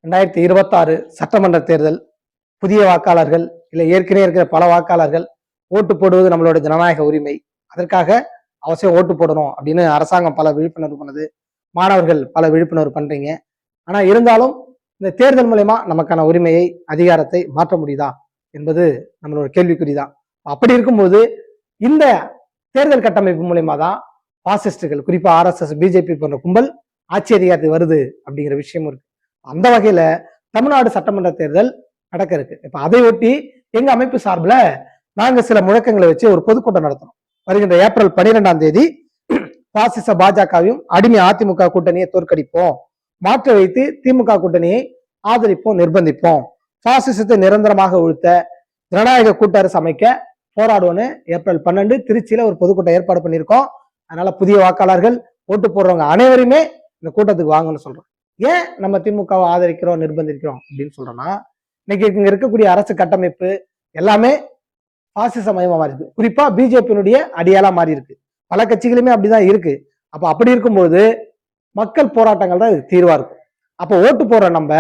2026 சட்டமன்ற தேர்தல், புதிய வாக்காளர்கள் இல்லை ஏற்கனவே இருக்கிற பல வாக்காளர்கள் ஓட்டு போடுவது நம்மளோட ஜனநாயக உரிமை. அதற்காக அவசியம் ஓட்டு போடணும் அப்படின்னு அரசாங்கம் பல விழிப்புணர்வு பண்ணுது, மாணவர்கள் பல விழிப்புணர்வு பண்றீங்க. ஆனா இருந்தாலும் இந்த தேர்தல் மூலயமா நமக்கான உரிமையை, அதிகாரத்தை மாற்ற முடியுதா என்பது நம்மளோட கேள்விக்குறிதான். அப்படி இருக்கும்போது இந்த தேர்தல் கட்டமைப்பு மூலயமா தான் பாசிஸ்டுகள், குறிப்பா RSS, பிஜேபி போன்ற கும்பல் ஆட்சி அதிகாரத்துக்கு வருது அப்படிங்கிற விஷயமும் இருக்கு. அந்த வகையில தமிழ்நாடு சட்டமன்ற தேர்தல் நடக்க இருக்கு. இப்ப அதை ஒட்டி எங்க அமைப்பு சார்பில் நாங்க சில முழக்கங்களை வச்சு ஒரு பொதுக்கூட்டம் நடத்தணும். வருகின்ற ஏப்ரல் 12ஆம் தேதி பாசிச பாஜகவையும் அடிமை அதிமுக கூட்டணியை தோற்கடிப்போம், மாற்ற வைத்து திமுக கூட்டணியை ஆதரிப்போம், நிர்பந்திப்போம், பாசிசத்தை நிரந்தரமாக ஒழித்த ஜனநாயக கூட்டரசு அமைக்க போராடுவோன்னு ஏப்ரல் 12 திருச்சியில ஒரு பொதுக்கூட்டம் ஏற்பாடு பண்ணியிருக்கோம். அதனால புதிய வாக்காளர்கள், ஓட்டு போடுறவங்க அனைவருமே இந்த கூட்டத்துக்கு வாங்கன்னு சொல்றோம். ஏன் நம்ம திமுகவை ஆதரிக்கிறோம், நிர்பந்திக்கிறோம் அப்படின்னு சொல்றோம்னா, இன்னைக்கு இங்க இருக்கக்கூடிய அரசு கட்டமைப்பு எல்லாமே பாசிச மயமா மாறி இருக்கு. குறிப்பா பிஜேபியினுடைய அடியாலா மாறி இருக்கு. பல கட்சிகளுமே அப்படிதான் இருக்கு. அப்ப அப்படி இருக்கும்போது மக்கள் போராட்டங்கள் தான் இது தீர்வா இருக்கும். அப்ப ஓட்டு போடுற நம்ம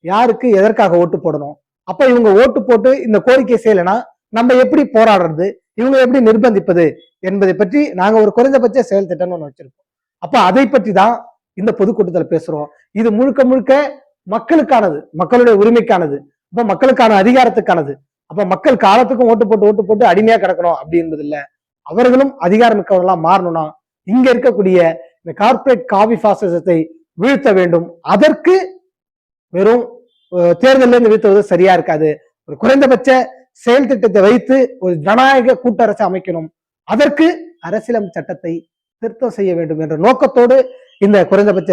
யாருக்கு, எதற்காக ஓட்டு போடணும்? அப்ப இவங்க ஓட்டு போட்டு இந்த கோரிக்கை செய்யலைன்னா நம்ம எப்படி போராடுறது, இவங்க எப்படி நிர்பந்திப்பது என்பதை பற்றி நாங்க ஒரு குறைந்தபட்ச செயல் திட்டம்னு ஒண்ணு வச்சிருக்கோம். அப்ப அதை பற்றி தான் இந்த பொதுக்கூட்டத்தில் பேசுறோம். இது முழுக்க முழுக்க மக்களுக்கானது, மக்களுடைய உரிமைக்கானது, அப்ப மக்களுக்கான அதிகாரத்துக்கானது. அப்ப மக்கள் காலத்துக்கும் ஓட்டு போட்டு அடிமையா கிடக்கணும் அப்படி என்பது இல்ல. அவர்களும் அதிகாரம் மிக்கவர்களா மாறணும்னா இங்க இருக்கக்கூடிய இந்த கார்பரேட் காவி பாசிசத்தை வீழ்த்த வேண்டும். அதற்கு வெறும் தேர்தலில் இருந்து வீழ்த்துவது சரியா இருக்காது. ஒரு குறைந்தபட்ச செயல் திட்டத்தை வைத்து ஒரு ஜனநாயக கூட்டரசு அமைக்கணும். அதற்கு அரசியலமைப்பு சட்டத்தை திருத்தம் செய்ய வேண்டும் என்ற நோக்கத்தோடு இந்த குறைந்தபட்ச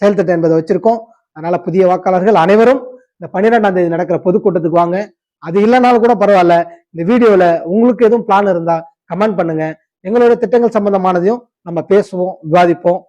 செயல் திட்டம் என்பதை வச்சிருக்கோம். அதனால புதிய வாக்காளர்கள் அனைவரும் இந்த 12ஆம் தேதி நடக்கிற பொதுக்கூட்டத்துக்கு வாங்க. அது இல்லைனாலும் கூட பரவாயில்ல, இந்த வீடியோல உங்களுக்கு எதுவும் பிளான் இருந்தா கமெண்ட் பண்ணுங்க. எங்களோட திட்டங்கள் சம்பந்தமானதையும் நம்ம பேசுவோம், விவாதிப்போம்.